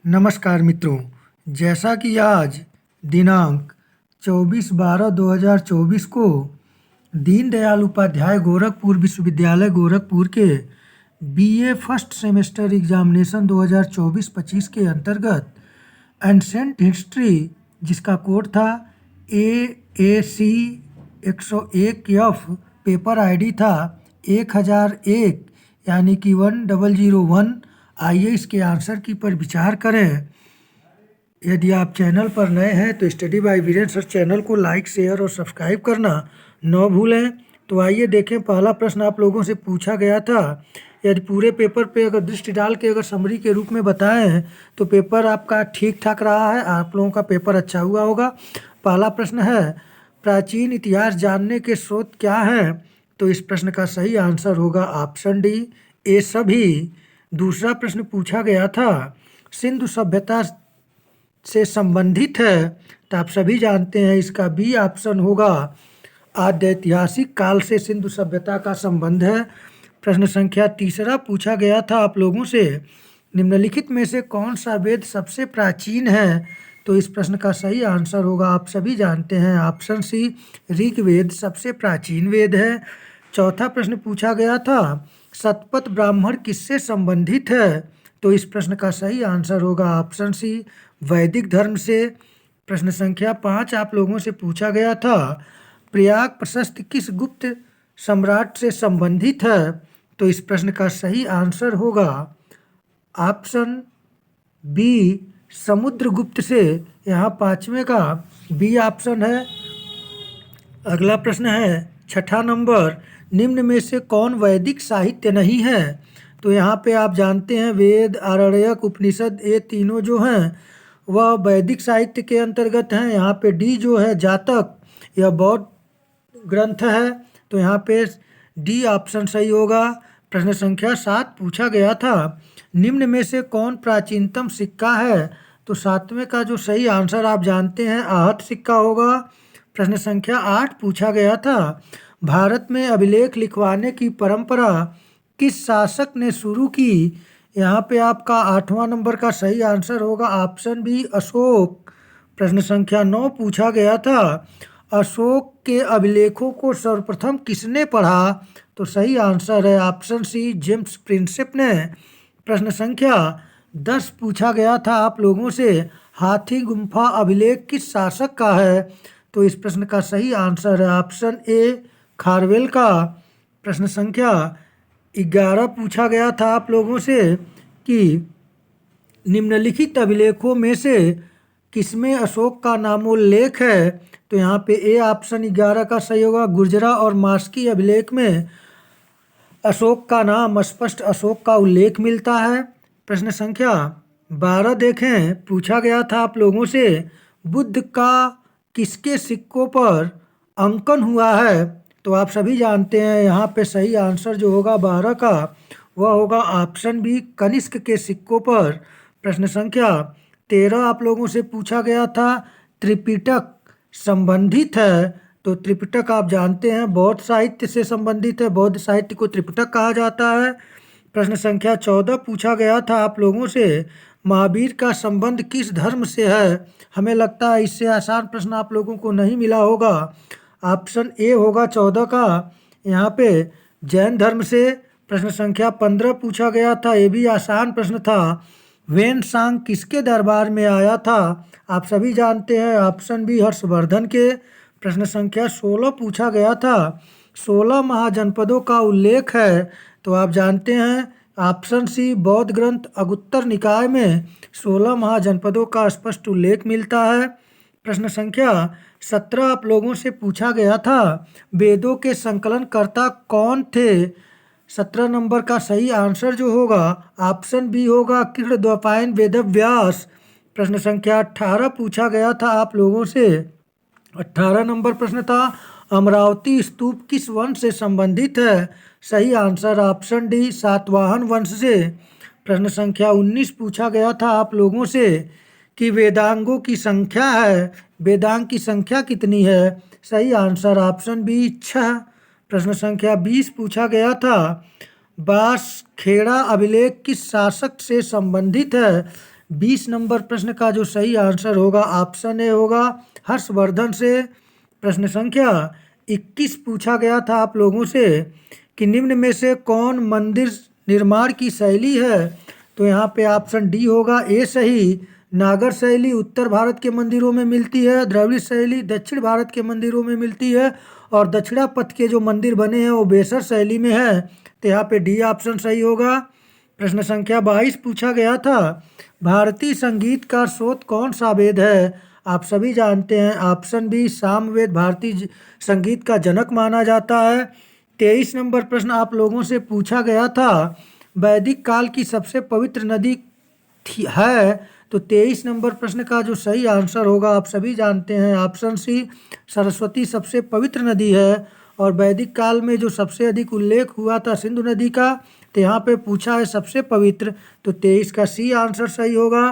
नमस्कार मित्रों, जैसा कि आज दिनांक 24/12/2024 को दीनदयाल उपाध्याय गोरखपुर विश्वविद्यालय गोरखपुर के बीए फर्स्ट सेमेस्टर एग्जामिनेशन 2024-25 के अंतर्गत एंसेंट हिस्ट्री, जिसका कोड था AAC 101F, पेपर आईडी था 1001 यानी कि 1001। आइए इसके आंसर की पर विचार करें। यदि आप चैनल पर नए हैं तो study by Virendra sir channel को लाइक, शेयर और सब्सक्राइब करना न भूलें। तो आइए देखें, पहला प्रश्न आप लोगों से पूछा गया था। यदि पूरे पेपर पे अगर दृष्टि डाल के अगर समरी के रूप में बताएं तो पेपर आपका ठीक ठाक रहा है, आप लोगों का पेपर अच्छा हुआ होगा। पहला प्रश्न है, प्राचीन इतिहास जानने के स्रोत क्या हैं? तो इस प्रश्न का सही आंसर होगा ऑप्शन डी, ए सभी। दूसरा प्रश्न पूछा गया था, सिंधु सभ्यता से संबंधित है, तो आप सभी जानते हैं इसका बी ऑप्शन होगा, आद्य ऐतिहासिक काल से सिंधु सभ्यता का संबंध है। प्रश्न संख्या तीसरा पूछा गया था आप लोगों से, निम्नलिखित में से कौन सा वेद सबसे प्राचीन है? तो इस प्रश्न का सही आंसर होगा, आप सभी जानते हैं, ऑप्शन सी, ऋग्वेद सबसे प्राचीन वेद है। चौथा प्रश्न पूछा गया था, शतपथ ब्राह्मण किससे संबंधित है? तो इस प्रश्न का सही आंसर होगा ऑप्शन सी, वैदिक धर्म से। प्रश्न संख्या 5 आप लोगों से पूछा गया था, प्रयाग प्रशस्ति किस गुप्त सम्राट से संबंधित है? तो इस प्रश्न का सही आंसर होगा ऑप्शन बी, समुद्रगुप्त से। यहाँ पांचवें का बी ऑप्शन है। अगला प्रश्न है, छठा नंबर, निम्न में से कौन वैदिक साहित्य नहीं है? तो यहाँ पे आप जानते हैं वेद, आरण्यक, उपनिषद, ये तीनों जो हैं वह वैदिक साहित्य के अंतर्गत हैं। यहाँ पे डी जो है जातक, यह बौद्ध ग्रंथ है, तो यहाँ पे डी ऑप्शन सही होगा। प्रश्न संख्या 7 पूछा गया था, निम्न में से कौन प्राचीनतम सिक्का है? तो सातवें का जो सही आंसर आप जानते हैं आहत सिक्का होगा। प्रश्न संख्या 8 पूछा गया था, भारत में अभिलेख लिखवाने की परंपरा किस शासक ने शुरू की? यहाँ पे आपका 8वां नंबर का सही आंसर होगा ऑप्शन बी, अशोक। प्रश्न संख्या 9 पूछा गया था, अशोक के अभिलेखों को सर्वप्रथम किसने पढ़ा? तो सही आंसर है ऑप्शन सी, जेम्स प्रिंसेप ने। प्रश्न संख्या 10 पूछा गया था आप लोगों से, हाथी गुम्फा अभिलेख किस शासक का है? तो इस प्रश्न का सही आंसर है ऑप्शन ए, खारवेल का। प्रश्न संख्या 11 पूछा गया था आप लोगों से कि निम्नलिखित अभिलेखों में से किसमें अशोक का नामोल्लेख है? तो यहाँ पे ए ऑप्शन 11 का सही होगा, गुर्जरा और मास्की अभिलेख में अशोक का नाम स्पष्ट अशोक का उल्लेख मिलता है। प्रश्न संख्या 12 देखें, पूछा गया था आप लोगों से, बुद्ध का किसके सिक्कों पर अंकन हुआ है? तो आप सभी जानते हैं यहाँ पे सही आंसर जो होगा 12 का वह होगा ऑप्शन बी, कनिष्क के सिक्कों पर। प्रश्न संख्या 13 आप लोगों से पूछा गया था, त्रिपिटक संबंधित है? तो त्रिपिटक आप जानते हैं बौद्ध साहित्य से संबंधित है, बौद्ध साहित्य को त्रिपिटक कहा जाता है। प्रश्न संख्या 14 पूछा गया था आप लोगों से, महावीर का संबंध किस धर्म से है? हमें लगता है इससे आसान प्रश्न आप लोगों को नहीं मिला होगा, ऑप्शन ए होगा 14 का, यहाँ पे जैन धर्म से। प्रश्न संख्या 15 पूछा गया था, ये भी आसान प्रश्न था, वेन सांग किसके दरबार में आया था? आप सभी जानते हैं ऑप्शन बी, हर्षवर्धन के। प्रश्न संख्या 16 पूछा गया था, 16 महाजनपदों का उल्लेख है? तो आप जानते हैं ऑप्शन सी, बौद्ध ग्रंथ अगुत्तर निकाय में 16 महाजनपदों का स्पष्ट उल्लेख मिलता है। प्रश्न संख्या 17 आप लोगों से पूछा गया था, वेदों के संकलनकर्ता कौन थे? 17 नंबर का सही आंसर जो होगा ऑप्शन बी होगा, कृष्णद्वैपायन वेदव्यास। प्रश्न संख्या 18 पूछा गया था आप लोगों से, 18 नंबर प्रश्न था, अमरावती स्तूप किस वंश से संबंधित है? सही आंसर ऑप्शन डी, सातवाहन वंश से। प्रश्न संख्या 19 पूछा गया था आप लोगों से कि वेदांगों की संख्या है, वेदांग की संख्या कितनी है? सही आंसर ऑप्शन बी, 6। प्रश्न संख्या 20 पूछा गया था, बांसखेड़ा अभिलेख किस शासक से संबंधित है? 20 नंबर प्रश्न का जो सही आंसर होगा ऑप्शन ए होगा हर्षवर्धन से। प्रश्न संख्या 21 पूछा गया था आप लोगों से कि निम्न में से कौन मंदिर निर्माण की शैली है। तो यहाँ पे ऑप्शन डी होगा ए सही। नागर शैली उत्तर भारत के मंदिरों में मिलती है, द्रविड़ शैली दक्षिण भारत के मंदिरों में मिलती है, और दक्षिणापथ के जो मंदिर बने हैं वो बेसर शैली में है। तो यहाँ पे डी ऑप्शन सही होगा। प्रश्न संख्या 22 पूछा गया था भारतीय संगीत का स्रोत कौन सा वेद है। आप सभी जानते हैं ऑप्शन बी सामवेद भारतीय संगीत का जनक माना जाता है। 23 नंबर प्रश्न आप लोगों से पूछा गया था वैदिक काल की सबसे पवित्र नदी है। तो 23 नंबर प्रश्न का जो सही आंसर होगा आप सभी जानते हैं ऑप्शन सी सरस्वती सबसे पवित्र नदी है। और वैदिक काल में जो सबसे अधिक उल्लेख हुआ था सिंधु नदी का, तो यहाँ पे पूछा है सबसे पवित्र, तो 23 का सी आंसर सही होगा।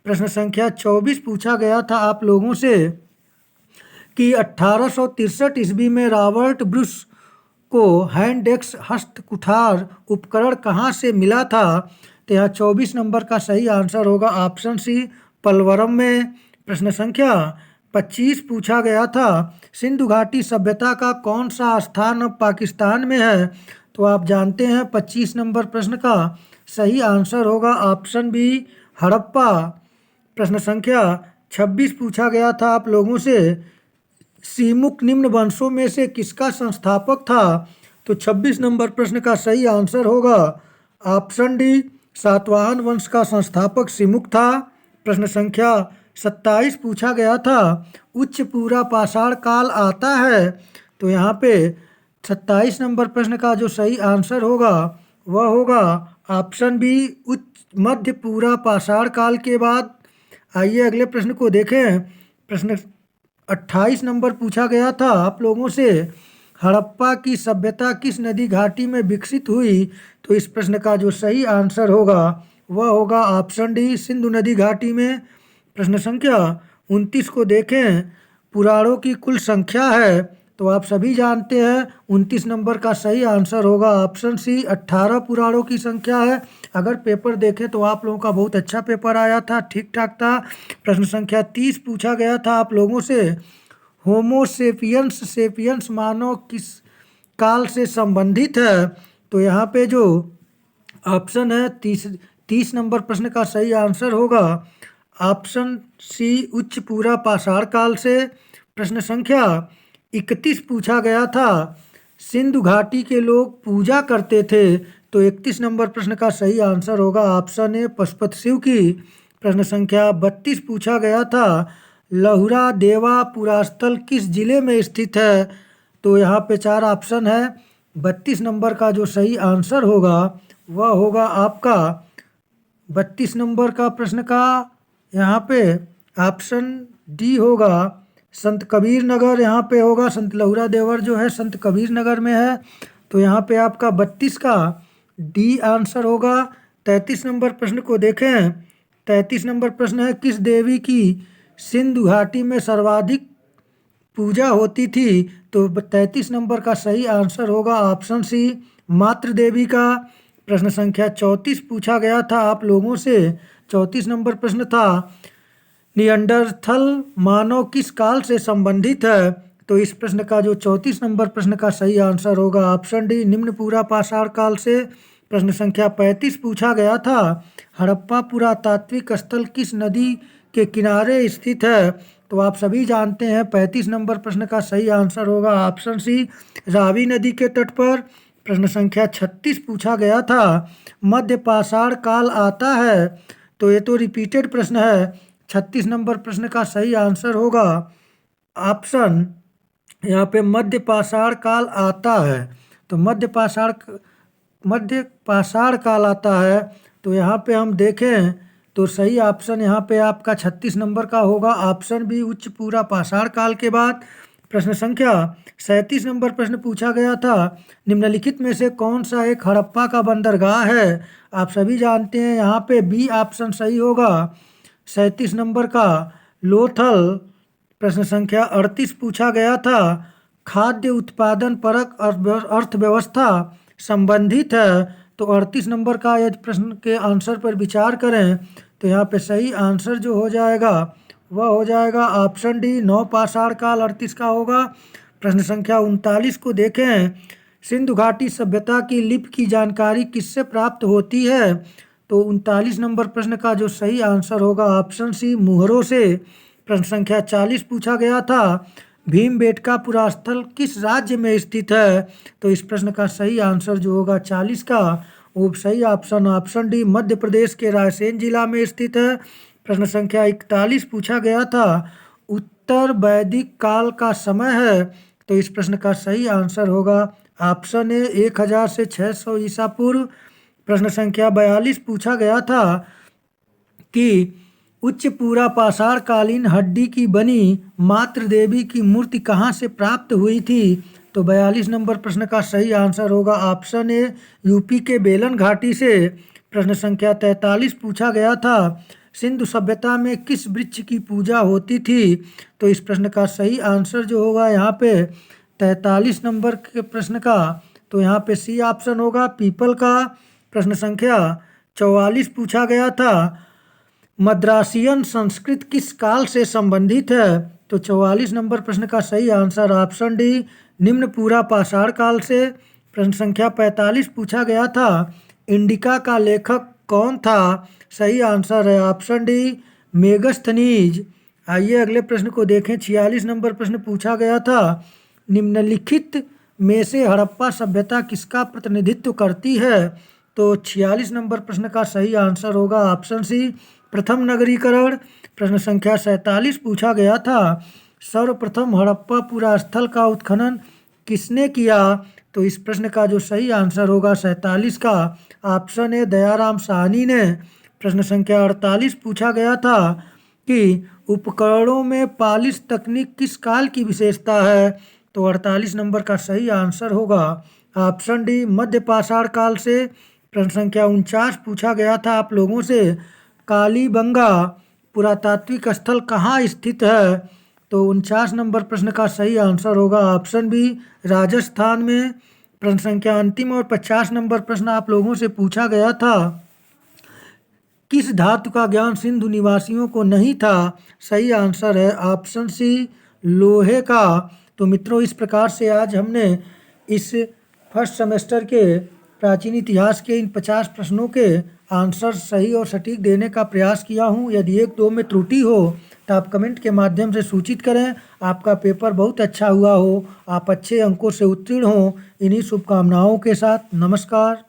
प्रश्न संख्या 24 पूछा गया था आप लोगों से कि 1863 ईस्वी में रॉबर्ट ब्रुस को हैंडेक्स हस्त कुठार उपकरण कहाँ से मिला था। तो यहाँ 24 नंबर का सही आंसर होगा ऑप्शन सी पलवरम में। प्रश्न संख्या 25 पूछा गया था सिंधु घाटी सभ्यता का कौन सा स्थान अब पाकिस्तान में है। तो आप जानते हैं 25 नंबर प्रश्न का सही आंसर होगा ऑप्शन बी हड़प्पा। प्रश्न संख्या 26 पूछा गया था आप लोगों से सीमुक निम्न वंशों में से किसका संस्थापक था। तो 26 नंबर प्रश्न का सही आंसर होगा ऑप्शन डी सातवाहन वंश का संस्थापक सिमुक था। प्रश्न संख्या 27 पूछा गया था उच्च पूरा पाषाण काल आता है। तो यहाँ पे 27 नंबर प्रश्न का जो सही आंसर होगा वह होगा ऑप्शन बी उच्च मध्य पूरा पाषाण काल के बाद। आइए अगले प्रश्न को देखें। प्रश्न 28 नंबर पूछा गया था आप लोगों से हड़प्पा की सभ्यता किस नदी घाटी में विकसित हुई। तो इस प्रश्न का जो सही आंसर होगा वह होगा ऑप्शन डी सिंधु नदी घाटी में। प्रश्न संख्या 29 को देखें पुराणों की कुल संख्या है। तो आप सभी जानते हैं 29 नंबर का सही आंसर होगा ऑप्शन सी 18 पुराणों की संख्या है। अगर पेपर देखें तो आप लोगों का बहुत अच्छा पेपर आया था, ठीक ठाक था। प्रश्न संख्या 30 पूछा गया था आप लोगों से होमो सेपियंस सेपियंस मानव किस काल से संबंधित है। तो यहाँ पे जो ऑप्शन है 30 नंबर प्रश्न का सही आंसर होगा ऑप्शन सी उच्च पूरा पाषाण काल से। प्रश्न संख्या 31 पूछा गया था सिंधु घाटी के लोग पूजा करते थे। तो 31 नंबर प्रश्न का सही आंसर होगा ऑप्शन ए पशुपत शिव की। प्रश्न संख्या 32 पूछा गया था लहुरा देवा पुरास्थल किस जिले में स्थित है। तो यहाँ पे 4 ऑप्शन है। 32 नंबर का जो सही आंसर होगा वह होगा आपका 32 नंबर का प्रश्न का यहाँ पे ऑप्शन डी होगा संत कबीर नगर। यहाँ पे होगा संत लहुरा देवर जो है संत कबीर नगर में है। तो यहाँ पे आपका 32 का डी आंसर होगा। 33 नंबर प्रश्न को देखें। 33 नंबर प्रश्न है किस देवी की सिंधु घाटी में सर्वाधिक पूजा होती थी। तो 33 नंबर का सही आंसर होगा ऑप्शन सी मातृ देवी का। प्रश्न संख्या 34 पूछा गया था आप लोगों से 34 नंबर प्रश्न था नियंडरथल मानव किस काल से संबंधित है। तो इस प्रश्न का जो 34 नंबर प्रश्न का सही आंसर होगा ऑप्शन डी निम्न पूरा पाषाण काल से। प्रश्न संख्या 35 पूछा गया था हड़प्पा पुरातात्विक स्थल किस नदी के किनारे स्थित है। तो आप सभी जानते हैं 35 नंबर प्रश्न का सही आंसर होगा ऑप्शन सी रावी नदी के तट पर। प्रश्न संख्या 36 पूछा गया था मध्य पाषाण काल आता है। तो ये तो रिपीटेड प्रश्न है। 36 नंबर प्रश्न का सही आंसर होगा ऑप्शन यहाँ पे मध्य पाषाण काल आता है। तो मध्य पाषाण काल आता है। तो यहाँ पे हम देखें तो सही ऑप्शन यहाँ पे आपका 36 नंबर का होगा ऑप्शन बी उच्च पूरा पाषाण काल के बाद। प्रश्न संख्या 37 नंबर प्रश्न पूछा गया था निम्नलिखित में से कौन सा एक हड़प्पा का बंदरगाह है। आप सभी जानते हैं यहाँ पे बी ऑप्शन सही होगा 37 नंबर का लोथल। प्रश्न संख्या 38 पूछा गया था खाद्य उत्पादन परक अर्थव्यवस्था संबंधित है। तो 38 नंबर का यदि प्रश्न के आंसर पर विचार करें तो यहाँ पे सही आंसर जो हो जाएगा वह हो जाएगा ऑप्शन डी, नवपाषाण काल 38 का होगा। प्रश्न संख्या 39 को देखें। सिंधु घाटी सभ्यता की लिपि की जानकारी किससे प्राप्त होती है? तो 39 नंबर प्रश्न का जो सही आंसर होगा ऑप्शन सी, मुहरों से। प्रश्न संख्या 40 पूछा गया था, भीमबेटका पुरास्थल किस राज्य में स्थित है? तो इस प्रश्न का सही आंसर जो होगा 40 का, वो सही ऑप्शन डी, मध्य प्रदेश के रायसेन जिला में स्थित है। प्रश्न संख्या 41 पूछा गया था, उत्तर वैदिक काल का समय है? तो इस प्रश्न का सही आंसर होगा ऑप्शन ए, 1000 से 600 ईसा पूर्व। प्रश्न संख्या 42 पूछा गया था कि उच्च पूरा पाषाण कालीन हड्डी की बनी मातृ देवी की मूर्ति कहाँ से प्राप्त हुई थी? तो 42 नंबर प्रश्न का सही आंसर होगा ऑप्शन ए, यूपी के बेलन घाटी से। प्रश्न संख्या 43 पूछा गया था, सिंधु सभ्यता में किस वृक्ष की पूजा होती थी? तो इस प्रश्न का सही आंसर जो होगा यहाँ पे 43 नंबर के प्रश्न का, तो यहाँ पे सी ऑप्शन होगा, पीपल का। प्रश्न संख्या 44 पूछा गया था, मद्रासियन संस्कृत किस काल से संबंधित है? तो 44 नंबर प्रश्न का सही आंसर ऑप्शन डी, निम्न पूरा पाषाण काल से। प्रश्न संख्या 45 पूछा गया था, इंडिका का लेखक कौन था? सही आंसर है ऑप्शन डी, मेगस्थनीज। आइए अगले प्रश्न को देखें। 46 नंबर प्रश्न पूछा गया था, निम्नलिखित में से हड़प्पा सभ्यता किसका प्रतिनिधित्व करती है? तो 46 नंबर प्रश्न का सही आंसर होगा ऑप्शन सी, प्रथम नगरीकरण। प्रश्न संख्या 47 पूछा गया था, सर्वप्रथम हड़प्पा पुरास्थल का उत्खनन किसने किया? तो इस प्रश्न का जो सही आंसर होगा 47 का, ऑप्शन ए, दयाराम साहनी ने। प्रश्न संख्या 48 पूछा गया था कि उपकरणों में पॉलिश तकनीक किस काल की विशेषता है? तो 48 नंबर का सही आंसर होगा ऑप्शन डी, मध्य पाषाण काल से। प्रश्न संख्या 49 पूछा गया था आप लोगों से, कालीबंगा पुरातात्विक स्थल कहाँ स्थित है? तो 49 नंबर प्रश्न का सही आंसर होगा ऑप्शन बी, राजस्थान में। प्रश्न संख्या अंतिम और 50 नंबर प्रश्न आप लोगों से पूछा गया था, किस धातु का ज्ञान सिंधु निवासियों को नहीं था? सही आंसर है ऑप्शन सी, लोहे का। तो मित्रों, इस प्रकार से आज हमने इस फर्स्ट सेमेस्टर के प्राचीन इतिहास के इन 50 प्रश्नों के आंसर सही और सटीक देने का प्रयास किया हूँ। यदि एक दो में त्रुटि हो तो आप कमेंट के माध्यम से सूचित करें। आपका पेपर बहुत अच्छा हुआ हो, आप अच्छे अंकों से उत्तीर्ण हों, इन्हीं शुभकामनाओं के साथ नमस्कार।